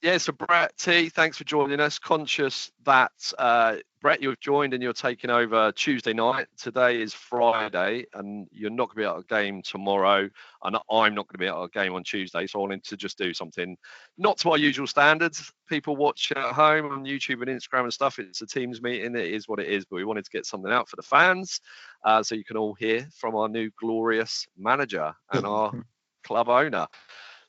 Yeah, so Brett T, thanks for joining us. Conscious that Brett, you've joined and you're taking over Tuesday night. Today is Friday, and you're not going to be at a game tomorrow, and I'm not going to be at a game on Tuesday. So I wanted to just do something not to our usual standards. People watch at home on YouTube and Instagram and stuff. It's a Teams meeting. It is what it is, but we wanted to get something out for the fans, so you can all hear from our new glorious manager and our club owner.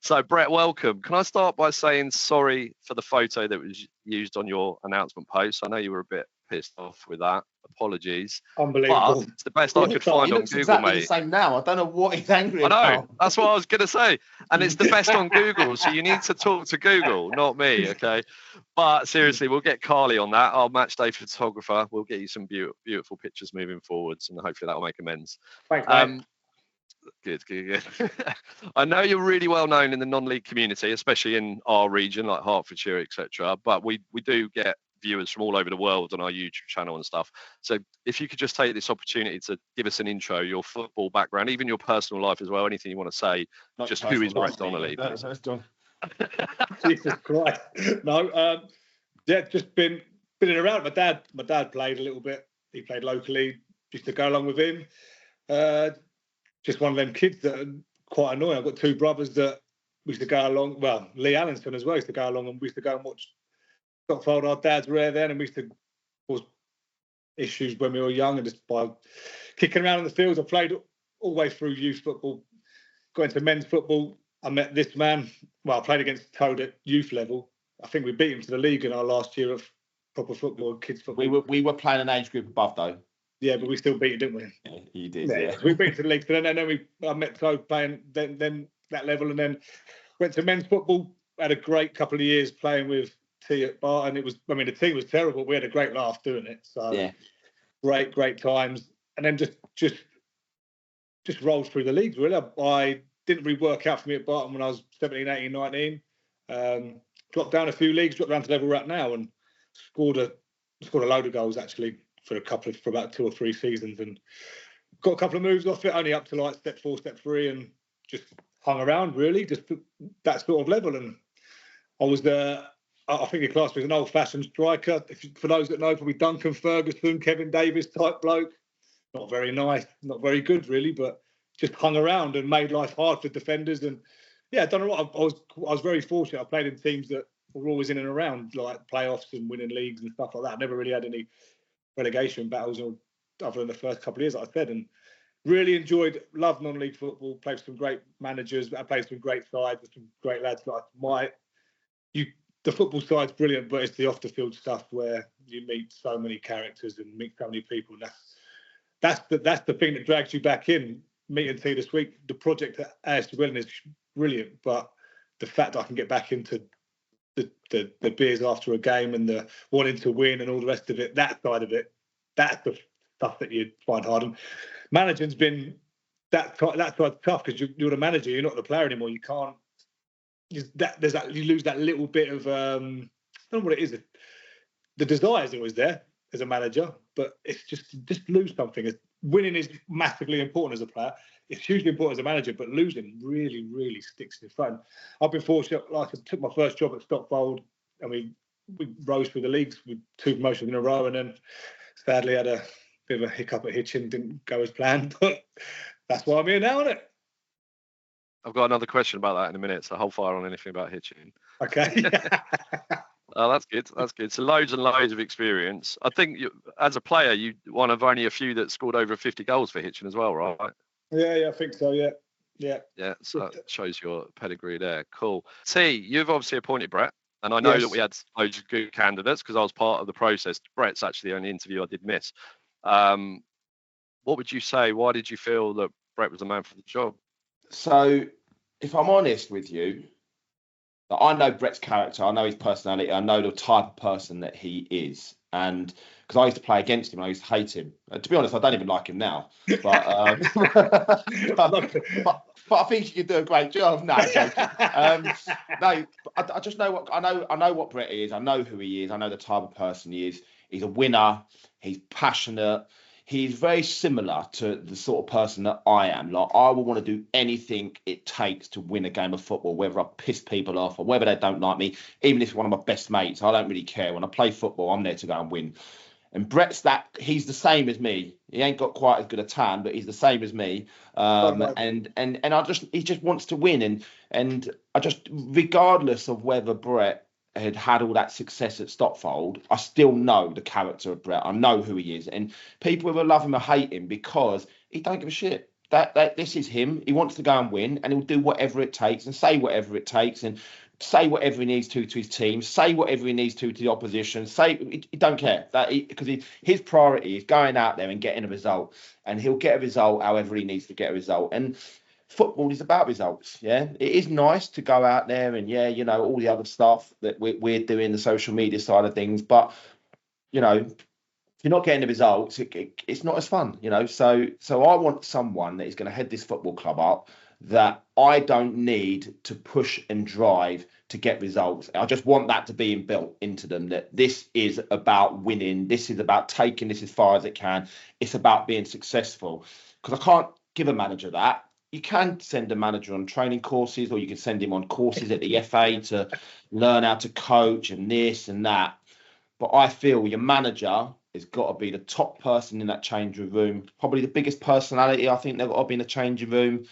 So, Brett, welcome. Can I start by saying sorry for the photo that was used on your announcement post? I know you were a bit pissed off with that. Apologies. Unbelievable. But it's the best I could find on Google, exactly mate. the same now. I don't know what he's angry about. I know. about. That's what I was going to say. And it's the best on Google. So you need to talk to Google, not me, okay? But seriously, we'll get Carly on that. Our match day photographer. We'll get you some beautiful pictures moving forwards, and hopefully that will make amends. Thanks, mate. Good. I know you're really well known in the non-league community, especially in our region, like Hertfordshire, etc. But we do get viewers from all over the world on our YouTube channel and stuff. So if you could just take this opportunity to give us an intro, your football background, even your personal life as well, anything you want to say, Not just who is Brett Donnelly? That's John. Jesus Christ. No, just been in and around. My dad played a little bit. He played locally. Used to go along with him. Just one of them kids that are quite annoying. I've got two brothers that we used to go along. Well, Lee Allenson as well used to go along, and we used to go and watch Stockfold. Our dads were there then, and we used to cause issues when we were young, and just by kicking around in the fields. I played all the way through youth football, got into men's football. I met this man. Well, I played against Toad at youth level. I think we beat him to the league in our last year of proper football, kids football. We were playing an age group above though. Yeah, but we still beat it, didn't we? Yeah, you did. Yeah. We beat the league. And then I met Toad playing then that level, and then went to men's football. Had a great couple of years playing with T at Barton. The team was terrible. We had a great laugh doing it. So yeah, great times. And then just rolled through the leagues. Really, I didn't really work out for me at Barton when I was 17, 18, 19. Dropped down a few leagues, dropped down to the level we're at now, and scored a load of goals actually. For about 2 or 3 seasons, and got a couple of moves off it, only up to like step 4, step 3, and just hung around really, just that sort of level. And I was I think the class was an old-fashioned striker. For those that know, probably Duncan Ferguson, Kevin Davis type bloke. Not very nice, not very good really, but just hung around and made life hard for defenders. And yeah, done a lot. I was very fortunate. I played in teams that were always in and around, like playoffs and winning leagues and stuff like that. I never really had any relegation battles other than the first couple of years, like I said, and really loved non-league football, played for some great managers, I played some great sides with some great lads. The football side's brilliant, but it's the off the field stuff where you meet so many characters and meet so many people, and that's the thing that drags you back in. Meeting T this week, the project at AFC Welwyn is brilliant, but the fact that I can get back into the beers after a game and the wanting to win and all the rest of it, that side of it, that's the stuff that you find hard. And managing's been that side's tough because you're the manager, you're not the player anymore. You can't. You lose that little bit of I don't know what it is. The desire is always there as a manager, but it's just lose something. Winning is massively important as a player. It's hugely important as a manager, but losing really, really sticks in front. I've been fortunate. Like I took my first job at Stockfold, and we rose through the leagues with 2 promotions in a row, and then sadly had a bit of a hiccup at Hitchin. Didn't go as planned, but that's why I'm here now, isn't it? I've got another question about that in a minute, so hold fire on anything about Hitchin. Okay. Oh, that's good. That's good. So loads and loads of experience. I think as a player, you one of only a few that scored over 50 goals for Hitchin as well, right? Yeah, I think so. Yeah. So that shows your pedigree there. Cool. T, you've obviously appointed Brett, and I know that we had loads of good candidates because I was part of the process. Brett's actually the only interview I did miss. What would you say? Why did you feel that Brett was the man for the job? So, if I'm honest with you, I know Brett's character, I know his personality, I know the type of person that he is. And because I used to play against him, I used to hate him. To be honest, I don't even like him now. But but I think he could do a great job. No, I'm joking. No, I just know what I know what Brett is. I know who he is. I know the type of person he is. He's a winner. He's passionate. he's very similar to the sort of person that I am. Like, I will want to do anything it takes to win a game of football, whether I piss people off or whether they don't like me. Even if it's one of my best mates, I don't really care. When I play football, I'm there to go and win. And he's the same as me. He ain't got quite as good a tan, but he's the same as me. And he just wants to win. And I just, regardless of whether Brett had all that success at Stotfold, I still know the character of Brett. I know who he is. And people will love him or hate him because he don't give a shit. That this is him. He wants to go and win, and he'll do whatever it takes and say whatever it takes and say whatever he needs to his team, say whatever he needs to the opposition, he don't care because his priority is going out there and getting a result, and he'll get a result however he needs to get a result. And football is about results. Yeah, it is nice to go out there and all the other stuff that we're doing, the social media side of things, but if you're not getting the results, it's not as fun, So I want someone that is going to head this football club up that I don't need to push and drive to get results. I just want that to be inbuilt into them, that this is about winning. This is about taking this as far as it can. It's about being successful. Because I can't give a manager that. You can send a manager on training courses, or you can send him on courses at the FA to learn how to coach and this and that. But I feel your manager has got to be the top person in that changing room, probably the biggest personality. I think they've got to be in the changing room.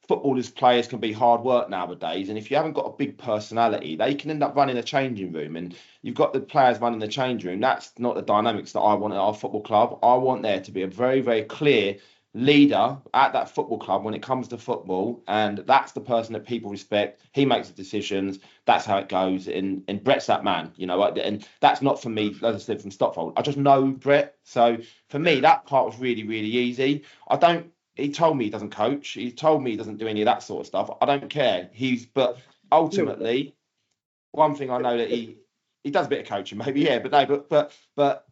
Footballers, players can be hard work nowadays, and if you haven't got a big personality, they can end up running a changing room, and you've got the players running the changing room. That's not the dynamics that I want at our football club. I want there to be a very, very clear leader at that football club when it comes to football, and that's the person that people respect. He makes the decisions. That's how it goes, and Brett's that man, and that's not for me, as I said, from Stotfold. I just know Brett, so for me that part was really, really easy. He told me he doesn't coach. He told me he doesn't do any of that sort of stuff. I don't care. But ultimately, one thing I know that he does a bit of coaching, maybe, yeah, but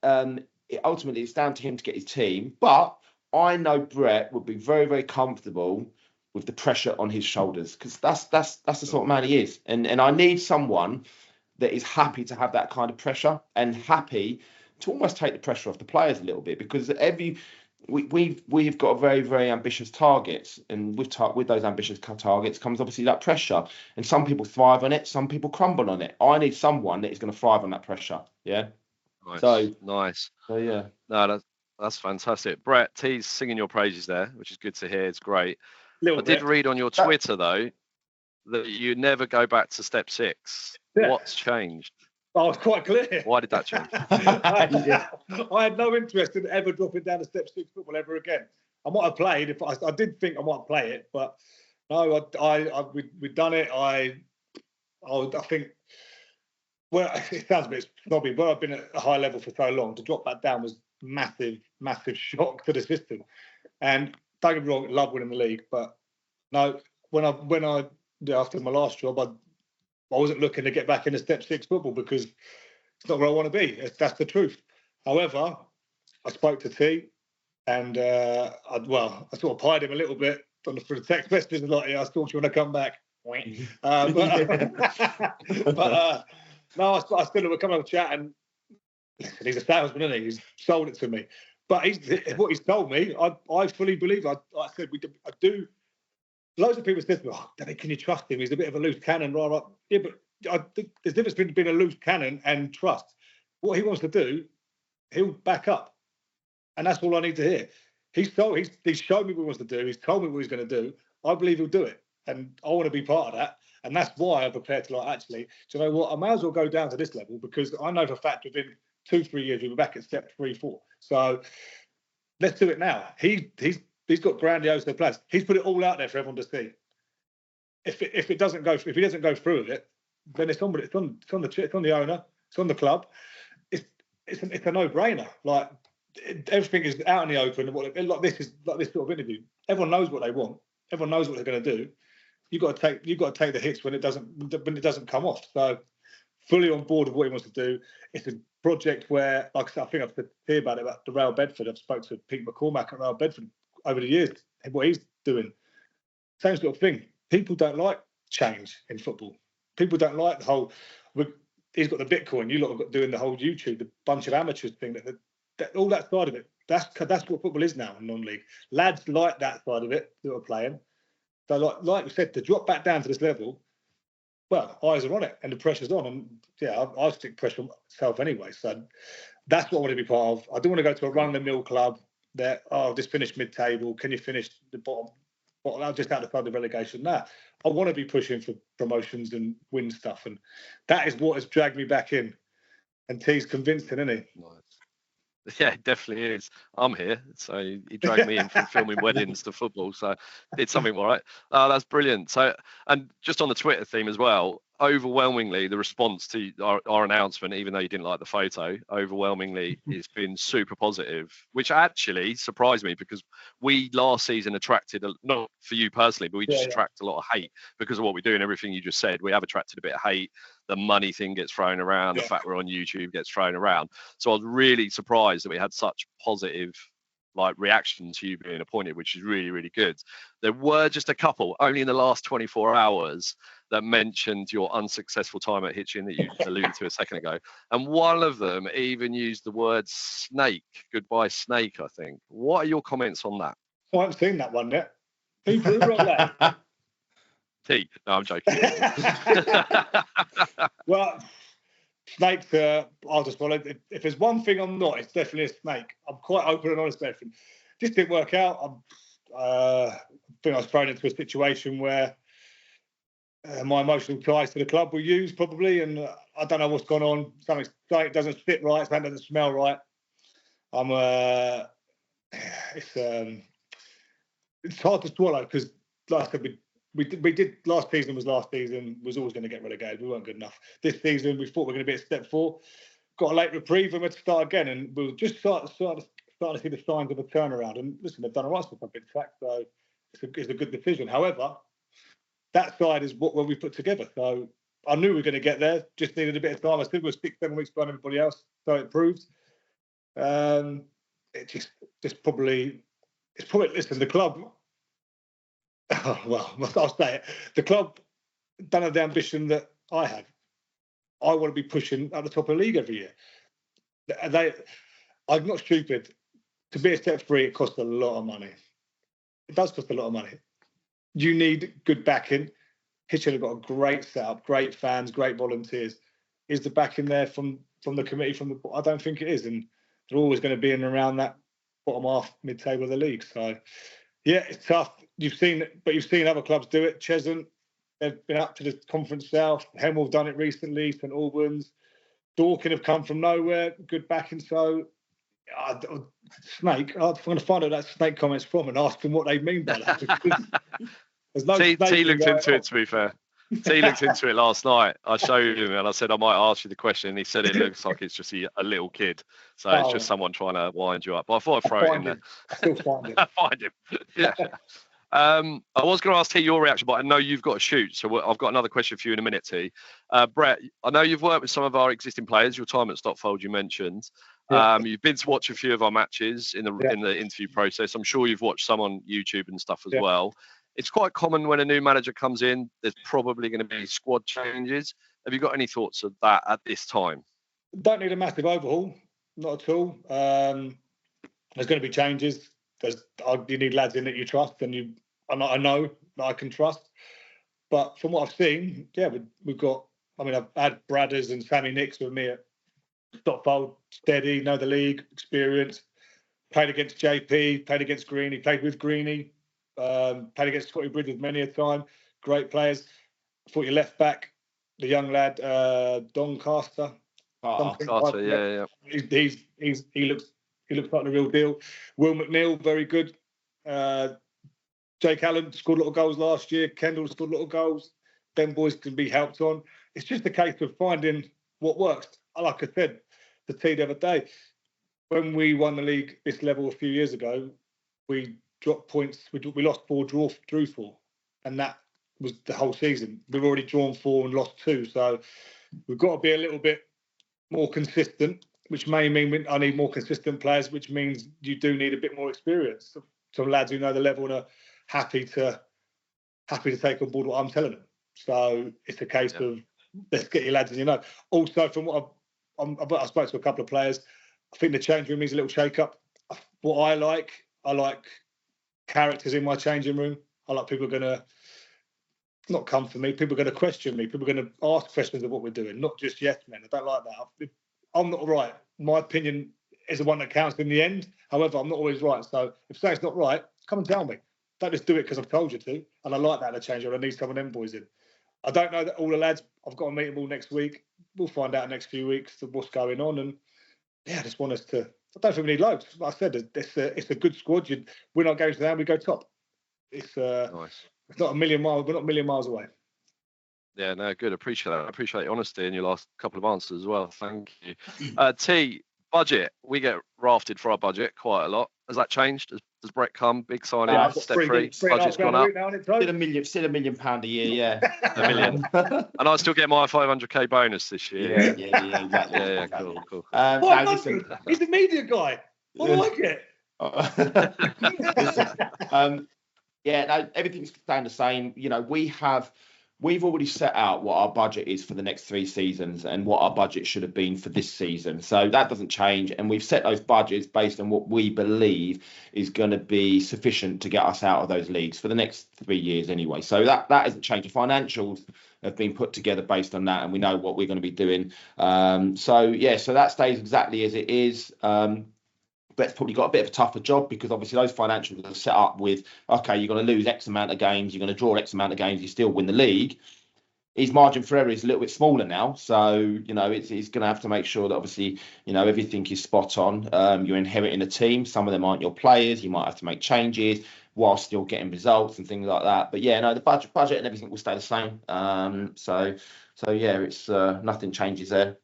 ultimately it's down to him to get his team. But I know Brett would be very, very comfortable with the pressure on his shoulders, because that's the sort of man he is. And I need someone that is happy to have that kind of pressure and happy to almost take the pressure off the players a little bit, because we've got very, very ambitious targets, and with those ambitious targets comes obviously that pressure, and some people thrive on it, some people crumble on it. I need someone that is going to thrive on that pressure. Yeah. Nice. So yeah. No, that's fantastic. Brett, T's singing your praises there, which is good to hear. It's great. I did read on your Twitter though that you never go back to step 6. Yeah. What's changed? I was quite clear. Why did that change? I had no interest in ever dropping down to step 6 football ever again. I might have played if I did think I might play it, but no, we've done it. I think. Well, it sounds a bit snobby, but I've been at a high level for so long. To drop that down was massive shock to the system. And don't get me wrong, love winning the league, but no, when I after my last job, I wasn't looking to get back into step 6 football, because it's not where I want to be. That's the truth. However, I spoke to T, and I sort of pied him a little bit for the text messages, like, I thought you want to come back. No, I still would come and chat, and listen, he's a salesman, isn't he? He's sold it to me. But what he's told me, I fully believe. I said, I do. Loads of people said to me, Danny, can you trust him? He's a bit of a loose cannon. Yeah, but there's a difference between being a loose cannon and trust. What he wants to do, he'll back up. And that's all I need to hear. He's shown me what he wants to do. He's told me what he's going to do. I believe he'll do it. And I want to be part of that. And that's why I'm prepared to, actually, do you know what? I may as well go down to this level, because I know for a fact within 2-3 years, we'll be back at step 3-4. So let's do it now. He's got grandiose plans. He's put it all out there for everyone to see. If he doesn't go through with it, then it's on the owner, it's on the club. It's a no-brainer. Like, everything is out in the open. Like this sort of interview. Everyone knows what they want. Everyone knows what they're going to do. You've got to take the hits when it doesn't come off. So fully on board with what he wants to do. It's a project where, like I said, I think I've heard about the Rail Bedford. I've spoke to Pete McCormack at Rail Bedford over the years, and what he's doing. Same sort of thing. People don't like change in football. People don't like the whole. He's got the Bitcoin. You lot have got doing the whole YouTube, the bunch of amateurs thing. That all that side of it. That's what football is now in non-league. Lads like that side of it that are playing. So like we said, to drop back down to this level, well, eyes are on it and the pressure's on. And yeah, I stick pressure on myself anyway. So that's what I want to be part of. I don't want to go to a run-of-the-mill club that, just finished mid-table. Can you finish the bottom just outside the relegation? Nah, I want to be pushing for promotions and win stuff. And that is what has dragged me back in. And T's convincing, isn't he? Nice. Yeah, it definitely is. I'm here. So he dragged me in from filming weddings to football. So did something right. Oh, that's brilliant. So, and just on the Twitter theme as well, overwhelmingly, the response to our announcement, even though you didn't like the photo, overwhelmingly it's been super positive, which actually surprised me because we last season attracted, not for you personally, but we just attract a lot of hate because of what we do and everything you just said. We have attracted a bit of hate. The money thing gets thrown around, the fact we're on YouTube gets thrown around. So I was really surprised that we had such positive reaction to you being appointed, which is really, really good. There were just a couple, only in the last 24 hours, that mentioned your unsuccessful time at Hitchin that you alluded to a second ago. And one of them even used the word snake, goodbye snake, I think. What are your comments on that? I haven't seen that one yet. Who wrote that? T. No, I'm joking. Well, snakes, I'll just follow. If there's one thing I'm not, it's definitely a snake. I'm quite open and honest about everything. Just didn't work out. I think I was thrown into a situation where my emotional ties to the club were used probably, and I don't know what's gone on. Something doesn't fit right, something doesn't smell right. It's hard to swallow because, like I said, we did last season was always going to get relegated. We weren't good enough. This season we thought we were going to be at step 4. Got a late reprieve and we had to start again, and we were just starting to see the signs of a turnaround. And listen, they've done all right since I've been sacked, so it's a good decision. However, that side is what we put together. So I knew we were going to get there. Just needed a bit of time. I still was 6-7 weeks behind everybody else, so it proved. It's probably listen, the club. Oh, well, I'll say it. The club don't have the ambition that I have. I want to be pushing at the top of the league every year. I'm not stupid. To be a step 3, it costs a lot of money. It does cost a lot of money. You need good backing. Hitchin have got a great setup, great fans, great volunteers. Is the backing there from the committee? I don't think it is, and they're always going to be in and around that bottom half, mid-table of the league. So, yeah, it's tough. You've seen other clubs do it. Cheshunt, they've been up to the Conference South. Hemel have done it recently. St Albans, Dorking have come from nowhere. Good backing. So, Snake. I'm going to find out that Snake comments from and ask them what they mean by that. There's no T looked into it, to be fair. T looked into it last night. I showed him and I said I might ask you the question, and he said it looks like it's just a little kid. So it's just someone trying to wind you up. But I thought I'd throw it in there. I still find him. Find him. Yeah. I was going to ask T your reaction, but I know you've got to shoot. So I've got another question for you in a minute, T. Brett, I know you've worked with some of our existing players. Your time at Stotfold, you mentioned. You've been to watch a few of our matches in the interview process. I'm sure you've watched some on YouTube and stuff as well. It's quite common when a new manager comes in, there's probably going to be squad changes. Have you got any thoughts of that at this time? Don't need a massive overhaul, not at all. There's going to be changes. You need lads in that you trust, and I know that I can trust. But from what I've seen, we've got. I mean, I've had Bradders and Sammy Nicks with me at Stotfold, steady, know the league, experience. Played against JP, played against Greeny, played with Greeny. Played against Scotty Bridges many a time. Great players. I thought your left back, the young lad, Doncaster. Carter, yeah. He looks like the real deal. Will McNeil, very good. Jake Allen scored a lot of goals last year. Kendall scored a lot of goals. Them boys can be helped on. It's just a case of finding what works. Like I said to T the other day, when we won the league this level a few years ago, we dropped points. We lost 4, drew 4, and that was the whole season. We've already drawn 4 and lost 2, so we've got to be a little bit more consistent, which may mean I need more consistent players, which means you do need a bit more experience. Some lads who know the level and are happy to take on board what I'm telling them. So it's a case of let's get your lads in. Also, from what I spoke to a couple of players, I think the change room needs a little shake-up. what I like characters in my changing room. I like people going to not come for me. People are going to question me. People are going to ask questions of what we're doing, not just yes men. I don't like that. I'm not right. My opinion is the one that counts in the end. However, I'm not always right. So if something's not right, come and tell me. Don't just do it because I've told you to. And I like that in a change room. I need some of them boys in. I don't know that all the lads. I've got to meet them all next week. We'll find out in the next few weeks what's going on. And yeah, I just want us to. I don't think we need loads. Like I said, it's a good squad. You win our games now, we go top. It's Nice. It's not a million miles. We're not a million miles away. Yeah, no, good. Appreciate that. I appreciate your honesty in your last couple of answers as well. Thank you. T, budget. We get rafted for our budget quite a lot. Has that changed? Does Brett come? Big signing, step free, budget's gone up. Still £1 million a year, yeah. $1 million. And I still get my 500k bonus this year. Yeah, exactly. Yeah, exactly. cool. Listen, he's the media guy. What do I get? Yeah, no, everything's staying the same. You know, we've already set out what our budget is for the next 3 seasons and what our budget should have been for this season. So that doesn't change. And we've set those budgets based on what we believe is going to be sufficient to get us out of those leagues for the next 3 years anyway. So that hasn't changed. The financials have been put together based on that, and we know what we're going to be doing. So that stays exactly as it is. Brett's probably got a bit of a tougher job because obviously those financials are set up with, okay, you're going to lose X amount of games, you're going to draw X amount of games, you still win the league. His margin for error is a little bit smaller now. So, you know, he's going to have to make sure that obviously, you know, everything is spot on. You're inheriting a team. Some of them aren't your players. You might have to make changes while still getting results and things like that. But yeah, no, the budget and everything will stay the same. So yeah, it's nothing changes there.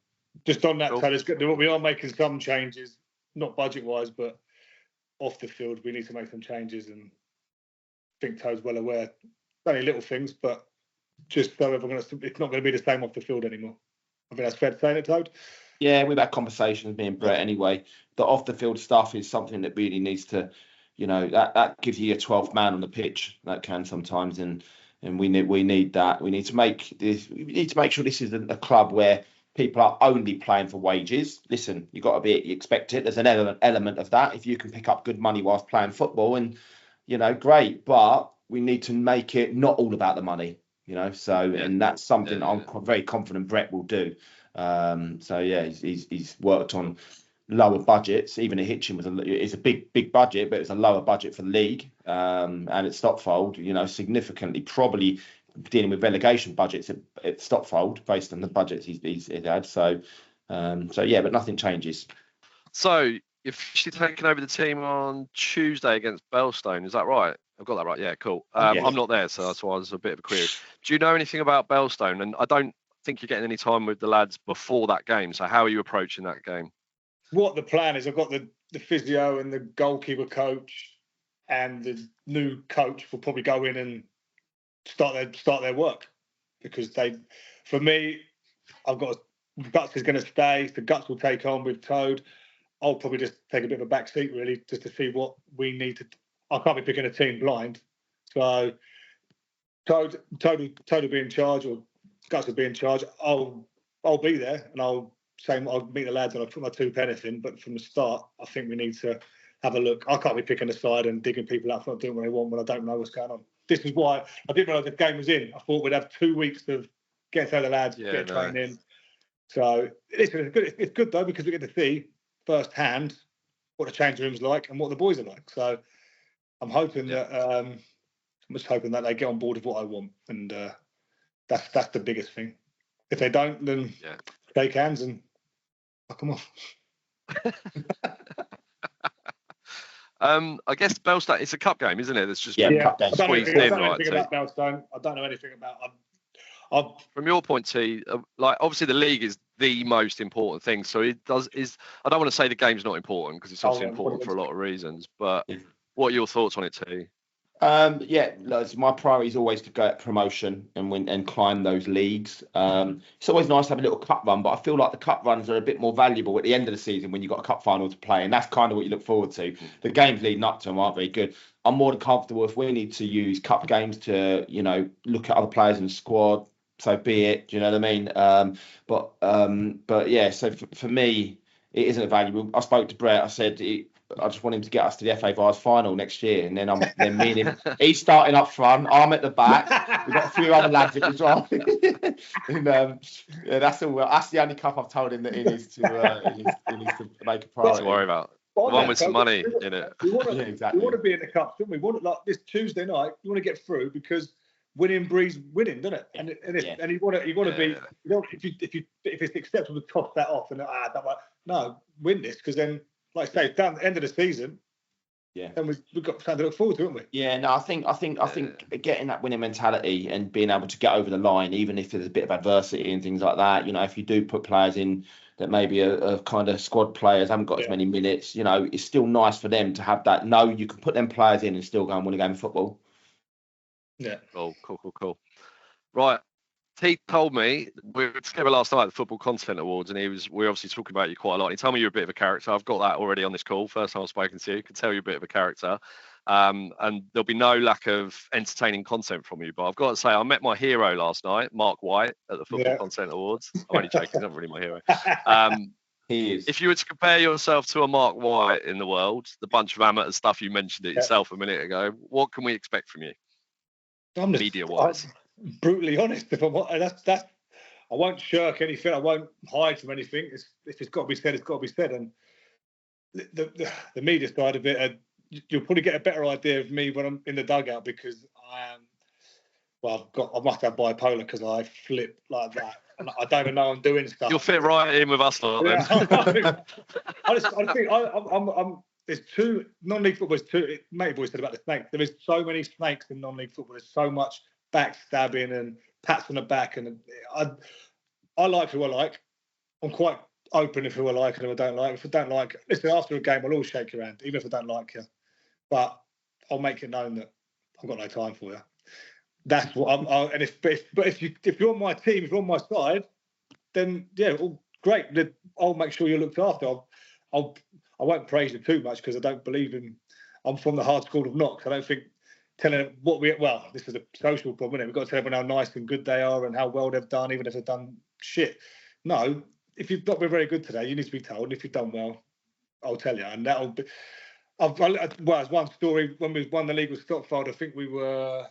Just on that, Cool. we are making some changes. Not budget-wise, but off the field, we need to make some changes, and I think Toad's well aware. Only little things, but just so it's not going to be the same off the field anymore. I think that's fair to say, Toad. Yeah, we've had conversations, me and Brett anyway. The off-the-field stuff is something that really needs to, you know, that gives you a 12th man on the pitch. That can sometimes, and we need that. We need to make sure this isn't a club where people are only playing for wages. Listen, you've got to be expected. There's an element of that. If you can pick up good money whilst playing football, and, you know, great. But we need to make it not all about the money, you know. So, and that's something I'm very confident Brett will do. So, yeah, he's worked on lower budgets. Even at Hitchin it's a big budget, but it's a lower budget for the league. And at Stopfold, you know, significantly, probably dealing with relegation budgets at Stopfold based on the budgets he's had. So yeah, but nothing changes. So you've officially taken over the team on Tuesday against Bellstone. Is that right? I've got that right. Yeah, cool. Yes. I'm not there, so that's why I was a bit of a query. Do you know anything about Bellstone? And I don't think you're getting any time with the lads before that game. So how are you approaching that game? What the plan is, I've got the physio and the goalkeeper coach, and the new coach will probably go in and start their work, because for me, I've got Guts is going to stay. The Guts will take on with Toad. I'll probably just take a bit of a back seat, really, just to see what we need to. I can't be picking a team blind, so Toad will be in charge, or Guts will be in charge. I'll be there, and I'll meet the lads and I'll put my 2 pence in. But from the start, I think we need to have a look. I can't be picking a side and digging people up for not doing what they want when I don't know what's going on. This is why I didn't realise the game was in. I thought we'd have 2 weeks of getting to know the lads, training. So it's good though, because we get to see firsthand what the change room's like and what the boys are like. So I'm hoping that I'm just hoping that they get on board with what I want, and that's the biggest thing. If they don't, then shake hands and fuck them off. I guess Bellstone, it's a cup game, isn't it? It's just cup game. squeezed in, right? I don't know anything about Bellstone. I don't know anything about. From your point, T, like obviously the league is the most important thing. So I don't want to say the game's not important, because it's obviously important for a lot of reasons. But what are your thoughts on it, T? My priority is always to go at promotion and win and climb those leagues. It's always nice to have a little cup run, but I feel like the cup runs are a bit more valuable at the end of the season when you've got a cup final to play, and that's kind of what you look forward to. The games leading up to them aren't very good. I'm more than comfortable if we need to use cup games to, you know, look at other players in the squad. So be it. Do you know what I mean? But yeah. So for me, it isn't valuable. I spoke to Brett. I said I just want him to get us to the FA Vars final next year, and then me and him. He's starting up front. I'm at the back. We've got a few other lads as well. And yeah, that's all. That's the only cup I've told him that he needs to make a priority. Not to worry about. The one with some money in it. We want to, yeah, exactly. We want to be in the cup, don't we? We want like this Tuesday night. You want to get through because winning breeds winning, doesn't it? And you want to be. You know, if it's acceptable to toss that off and no, win this because then, like I say, down the end of the season. Yeah. Then we've got something to look forward to, haven't we? Yeah, no, I think getting that winning mentality and being able to get over the line, even if there's a bit of adversity and things like that, you know, if you do put players in that maybe are kind of squad players, haven't got as many minutes, you know, it's still nice for them to have that. No, you can put them players in and still go and win a game of football. Yeah. Oh, cool. Right. He told me we were together last night at the Football Content Awards, and we were obviously talking about you quite a lot. He told me you're a bit of a character. I've got that already on this call. First time I've spoken to you, can tell you're a bit of a character. And there'll be no lack of entertaining content from you. But I've got to say, I met my hero last night, Mark White, at the Football Content Awards. I'm only joking. He's not really my hero. He is. If you were to compare yourself to a Mark White in the world, the bunch of amateur stuff you mentioned it yourself a minute ago, what can we expect from you? Media-wise. Brutally honest. If that's I won't shirk anything. I won't hide from anything. If it's got to be said, it's got to be said. And the media side of it, you'll probably get a better idea of me when I'm in the dugout because I am. Well, I must have bipolar because I flip like that, and I don't even know I'm doing stuff. You'll fit right in with us, lot, then. I think I'm. There's two non-league football. Matey boy said about the snakes. There is so many snakes in non-league football. There's so much backstabbing and pats on the back, and I like who I like. I'm quite open if who I like and who I don't like. If I don't like, listen, after a game, I'll always shake your hand, even if I don't like you. But I'll make it known that I've got no time for you. That's what I'm. And if you're on my team, if you're on my side, then yeah, well, great. I'll make sure you're looked after. I won't praise you too much because I don't believe in. I'm from the hard school of knocks. I don't think telling them this is a social problem, isn't it? We've got to tell everyone how nice and good they are and how well they've done, even if they've done shit. No, if you've not been very good today, you need to be told. And if you've done well, I'll tell you. And that'll be. There's one story when we won the league with Stockfold. I think we were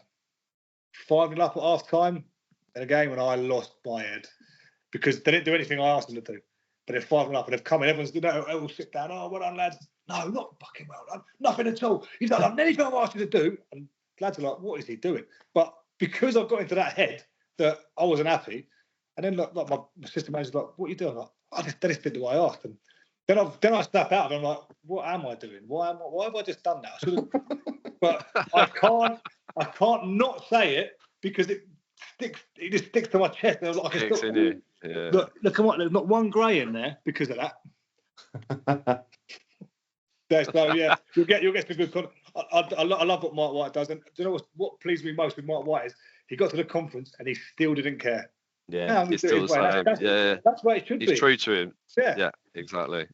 5-0 up at half time in a game, and I lost my head because they didn't do anything I asked them to do. But they're 5-0 up and they've come in. Everyone's everyone sit down. Oh, well done, lads. No, not fucking well done. Nothing at all. He's not done anything I've asked you to do. And lads are like, what is he doing? But because I've got into that head that I wasn't happy, and then like my assistant manager's like, what are you doing? I'm like, I just did the way I asked. And then I snap out and I'm like, what am I doing? Why have I just done that? But I can't not say it because it just sticks to my chest. And I can still, yeah. Look, come on, there's not one grey in there because of that. So yeah, you'll get some good content. I love what Mark White does, and do you know what pleased me most with Mark White is he got to the conference and he still didn't care. Yeah, he's still the same. That's why it should be. He's true to him. Yeah, exactly.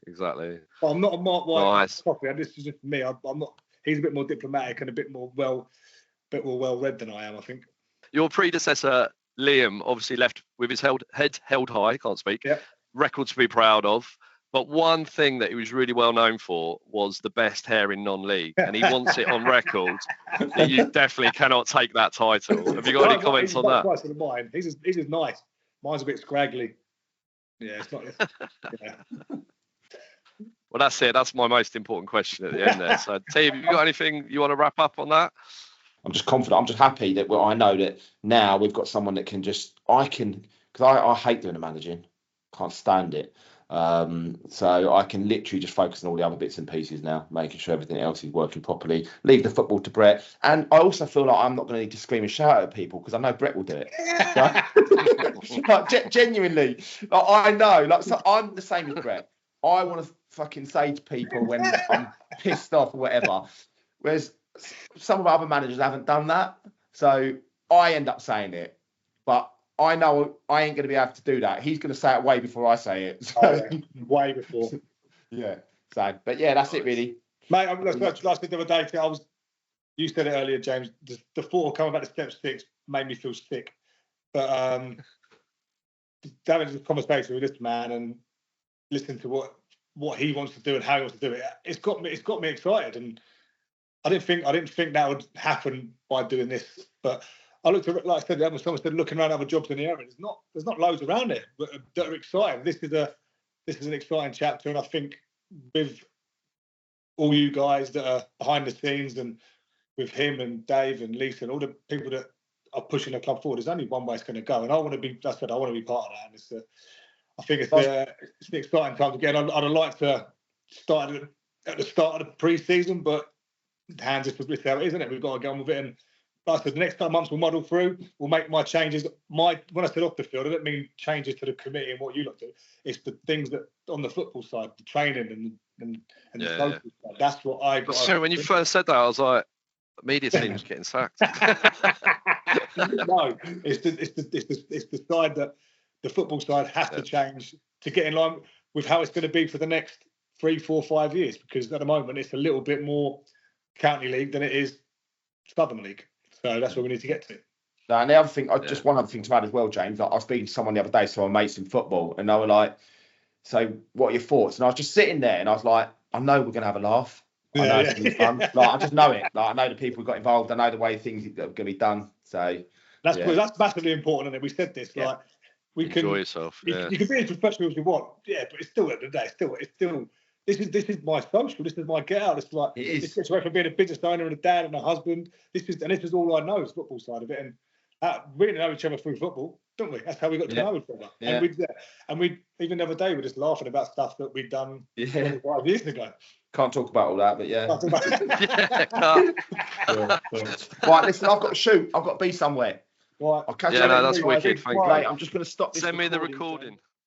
But I'm not a Mark White nice. copy. This is just me. I'm not. He's a bit more diplomatic and a bit more well read than I am, I think. Your predecessor Liam obviously left with his head held high. Can't speak. Yeah. Record to be proud of. But one thing that he was really well known for was the best hair in non-league, and he wants it on record that you definitely cannot take that title. Have you got any comments on that? Nicer than mine. He's just nice. Mine's a bit scraggly. Yeah, it's not. Yeah. Well, that's it. That's my most important question at the end there. So, T, have you got anything you want to wrap up on that? I'm just confident. I'm just happy that I know that now we've got someone that can because I hate doing the managing. Can't stand it. So I can literally just focus on all the other bits and pieces now, making sure everything else is working properly. Leave the football to Brett. And I also feel like I'm not going to need to scream and shout at people because I know Brett will do it. Like, genuinely. Like, I know. So I'm the same as Brett. I want to fucking say to people when I'm pissed off or whatever. Whereas some of our other managers haven't done that. So I end up saying it. But I know I ain't going to be able to do that. He's going to say it way before I say it. So. Way before. Yeah. So, but yeah, that's it really. Mate, last thing the other day, you said it earlier, James, the thought of coming back to step 6 made me feel sick. But having a conversation with this man and listening to what what he wants to do and how he wants to do it. It's got me excited, and I didn't think that would happen by doing this. But I looked at, like I said, someone said looking around other jobs in the area. There's not loads around there that are exciting. This is an exciting chapter, and I think with all you guys that are behind the scenes, and with him and Dave and Lisa and all the people that are pushing the club forward, there's only one way it's going to go, and I want to be. That's what I want to be part of that. And I think it's the exciting time again. I'd have liked to start at the start of the pre-season, but hands is publicity how it is, isn't it? We've got to get on with it. And like I said, the next couple of months we'll muddle through. We'll make my changes. When I said off the field, I don't mean changes to the committee and what you lot do. It's the things that on the football side, the training and the social side. That's what I got. So when you first said that, I was like, the media team's getting sacked. No, it's the side that the football side has to change to get in line with how it's going to be for the next 3, 4, 5 years. Because at the moment it's a little bit more county league than it is Southern League. So that's where we need to get to. No, and the other thing, just one other thing to add as well, James. Like, I was speaking to someone the other day, some of my mates in football, and they were like, "So, what are your thoughts?" And I was just sitting there, and I was like, "I know we're going to have a laugh. I know it's going to be fun. Like, I just know it. Like, I know the people who got involved. I know the way things are going to be done. So that's massively important. And we said this, like we can enjoy yourself. Yeah. You can be as professional as you want, but it's still at the end of the day. It's still. This is my social. This is my get out. It's like this gets away from being a business owner and a dad and a husband. This is all I know is football side of it, and we didn't know each other through football, don't we? That's how we got to know each other. Yeah. And we even the other day we were just laughing about stuff that we'd done 25 years ago. Can't talk about all that, but Right, listen, I've got to shoot. I've got to be somewhere. Right. I'll catch you. That's wicked. Thank you. I'm just going to stop this. Send me the recording.